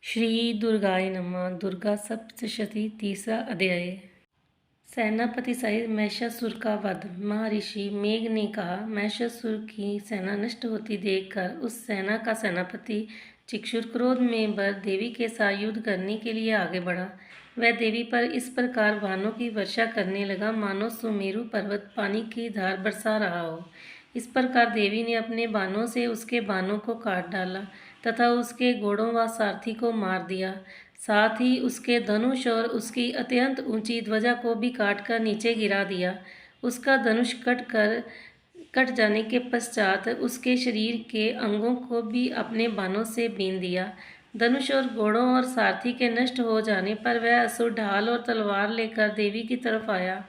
श्री दुर्गाय नमः। दुर्गा सप्तशती तीसरा अध्याय। सेनापति सहित महिषासुर का वध। महर्षि मेघ ने कहा, महिषासुर की सेना नष्ट होती देखकर उस सेना का सेनापति चिक्षुर क्रोध में भर देवी के साथ युद्ध करने के लिए आगे बढ़ा। वह देवी पर इस प्रकार बाणों की वर्षा करने लगा मानो सुमेरु पर्वत पानी की धार बरसा रहा हो। इस प्रकार देवी ने अपने बाणों से उसके बाणों को काट डाला तथा उसके घोड़ों व सारथी को मार दिया। साथ ही उसके धनुष और उसकी अत्यंत ऊंची ध्वजा को भी काटकर नीचे गिरा दिया। उसका धनुष कट जाने के पश्चात उसके शरीर के अंगों को भी अपने बाणों से बीन दिया। धनुष और घोड़ों और सारथी के नष्ट हो जाने पर वह असुर ढाल और तलवार लेकर देवी की तरफ आया।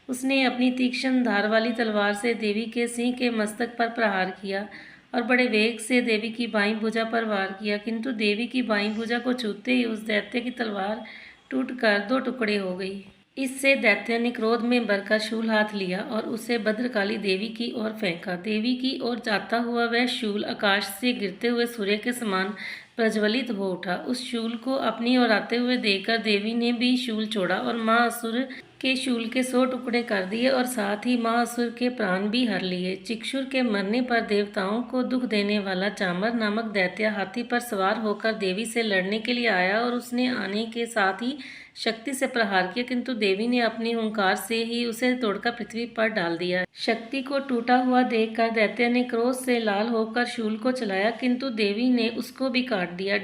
उसने अपनी तीक्ष्ण धार वाली तलवार से देवी के सिंह के मस्तक पर प्रहार किया और बड़े वेग से देवी की बाईं भुजा पर वार किया, किंतु देवी की बाईं भुजा को छूते ही उस दैत्य की तलवार टूटकर दो टुकड़े हो गई। इससे दैत्य ने क्रोध में भरकर शूल हाथ लिया और उसे भद्रकाली देवी की ओर फेंका। देवी की ओर जाता हुआ वह शूल आकाश से गिरते हुए सूर्य के समान प्रज्वलित हो उठा। उस शूल को अपनी ओर आते हुए देखकर देवी ने भी शूल छोड़ा और महाअसुर के शूल के 100 टुकड़े कर दिए और साथ ही महाअसुर के प्राण भी हर लिए। चिक्षुर के मरने पर देवताओं को दुख देने वाला चामर नामक दैत्य हाथी पर सवार होकर देवी से लड़ने के लिए आया और उसने आने के साथ ही शक्ति से प्रहार किया, किंतु देवी ने अपनी हुंकार से ही उसे तोड़कर पृथ्वी पर डाल दिया। शक्ति को टूटा हुआ देखकर दैत्य ने क्रोध से लाल होकर शूल को चलाया, किंतु देवी ने उसको भी काट दिया।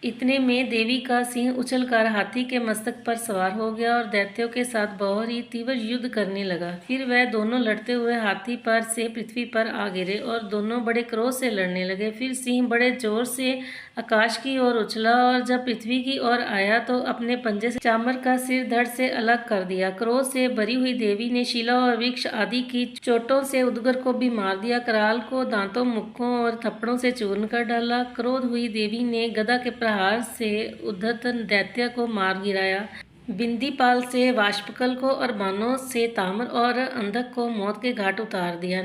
इतने में देवी का सिंह उछलकर हाथी के मस्तक पर सवार हो गया और दैत्यों के साथ बहुत ही तीव्र युद्ध करने लगा। फिर वह दोनों लड़ते हुए हाथी पर से पृथ्वी पर आ गिरे और दोनों बड़े क्रोध से लड़ने लगे। फिर सिंह बड़े जोर से आकाश की ओर उछला और जब पृथ्वी की ओर आया तो अपने पंजे से चामर का सिर धड़ से अलग कर दिया। क्रोध से भरी हुई देवी ने शिला और वृक्ष आदि की चोटों से उदगर को भी मार दिया। कराल को दांतों, मुक्कों और थप्पड़ों से चूर्ण कर डाला। क्रोध हुई देवी ने गदा के प्रहार से उद्धत दैत्य को मार गिराया। बिंदीपाल से वाष्पकल को और बाणों से ताम्र और अंधक को मौत के घाट उतार दिया।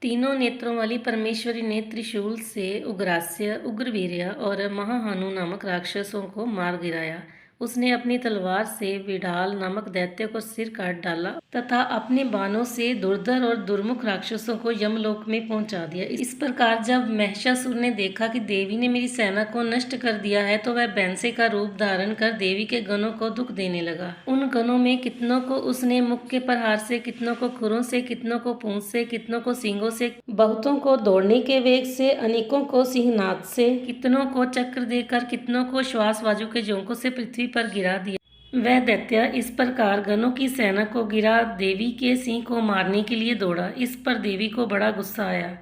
तीनों नेत्रों वाली परमेश्वरी ने त्रिशूल से उग्रास्य, उग्रवीर्य और महाहनु नामक राक्षसों को मार गिराया। उसने अपनी तलवार से विडाल नामक दैत्य को सिर काट डाला तथा अपने बाणों से दुर्धर और दुर्मुख राक्षसों को यमलोक में पहुंचा दिया। इस प्रकार जब महिषासुर ने देखा कि देवी ने मेरी सेना को नष्ट कर दिया है तो वह बैंसे का रूप धारण कर देवी के गणों को दुख देने लगा। उन गणों में कितनों को उसने मुख के प्रहार से, कितनों को खुरों से, कितनों को पूंछ से, कितनों को सींगों से, बहुतों को दौड़ने के वेग से, अनेकों को सिंहनाद से, कितनों को चक्र देकर, कितनों को श्वास बाजू के झोंकों से पृथ्वी पर गिरा दिया। वह दैत्य इस प्रकार गणों की सेना को गिरा देवी के सिंह को मारने के लिए दौड़ा। इस पर देवी को बड़ा गुस्सा आया।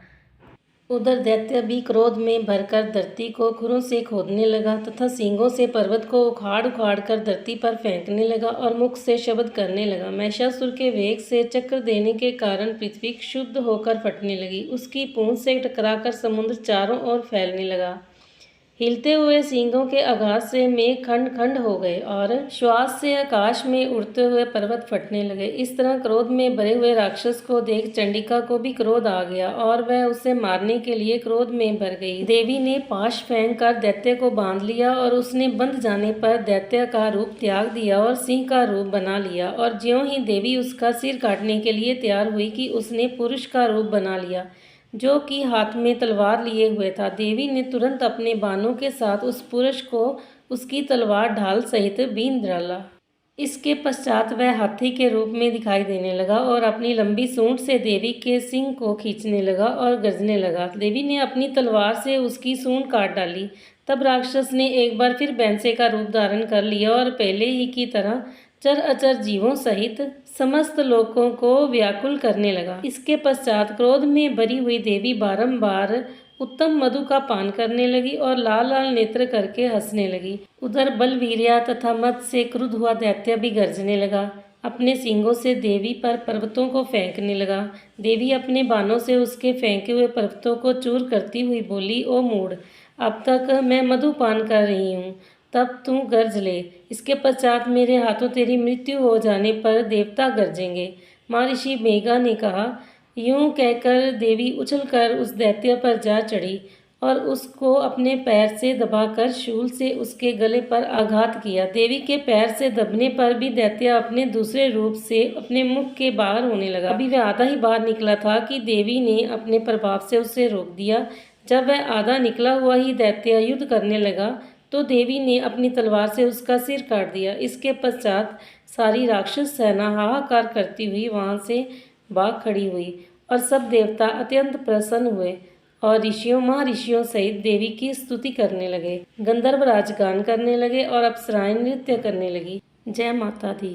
उधर दैत्य भी क्रोध में भरकर धरती को खुरों से खोदने लगा तथा सींगों से पर्वत को उखाड़ उखाड़ कर धरती पर फेंकने लगा और मुख से शब्द करने लगा। महिषासुर के वेग से चक्र देने के कारण पृथ्वी क्षुब्ध होकर फटने लगी। उसकी पूंछ से टकराकर समुद्र चारों ओर फैलने लगा। हिलते हुए सींगों के आघात से मेघ खंड खंड हो गए और श्वास से आकाश में उड़ते हुए पर्वत फटने लगे। इस तरह क्रोध में भरे हुए राक्षस को देख चंडिका को भी क्रोध आ गया और वह उसे मारने के लिए क्रोध में भर गई। देवी ने पाश फेंक कर दैत्य को बांध लिया और उसने बंध जाने पर दैत्य का रूप त्याग दिया और सिंह का रूप बना लिया। और ज्यों ही देवी उसका सिर काटने के लिए तैयार हुई कि उसने पुरुष का रूप बना लिया, जो कि हाथ में तलवार लिए हुए था। देवी ने तुरंत अपने बाणों के साथ उस पुरुष को उसकी तलवार ढाल सहित बीन डाला। इसके पश्चात वह हाथी के रूप में दिखाई देने लगा और अपनी लंबी सूंड से देवी के सिंह को खींचने लगा और गरजने लगा। देवी ने अपनी तलवार से उसकी सूंड काट डाली। तब राक्षस ने एक बार फिर बैंसे का रूप धारण कर लिया और पहले ही की तरह चर अचर जीवों सहित समस्त लोगों को व्याकुल करने लगा। इसके पश्चात क्रोध में भरी हुई देवी बारंबार उत्तम मधु का पान करने लगी और लाल लाल नेत्र करके हंसने लगी। उधर बलवीर्या तथा मद से क्रुद्ध हुआ दैत्य भी गरजने लगा। अपने सींगों से देवी पर पर्वतों को फेंकने लगा। देवी अपने बाणों से उसके फेंके हुए पर्वतों को चूर करती हुई बोली, ओ मूढ़, अब तक मैं मधु पान कर रही हूँ, तब तू गर्ज ले। इसके पश्चात मेरे हाथों तेरी मृत्यु हो जाने पर देवता गरजेंगे। महर्षि मेघा ने कहा। यूं कहकर देवी उछलकर उस दैत्य पर जा चढ़ी और उसको अपने पैर से दबाकर शूल से उसके गले पर आघात किया। देवी के पैर से दबने पर भी दैत्य अपने दूसरे रूप से अपने मुख के बाहर होने लगा। अभी वह आधा ही बाहर निकला था कि देवी ने अपने प्रभाव से उसे रोक दिया। जब वह आधा निकला हुआ ही दैत्य युद्ध करने लगा तो देवी ने अपनी तलवार से उसका सिर काट दिया। इसके पश्चात सारी राक्षस सेना हाहाकार करती हुई वहां से भाग खड़ी हुई और सब देवता अत्यंत प्रसन्न हुए और ऋषियों महर्षियों सहित देवी की स्तुति करने लगे। गंधर्व राज गान करने लगे और अप्सराएं नृत्य करने लगी। जय माता दी।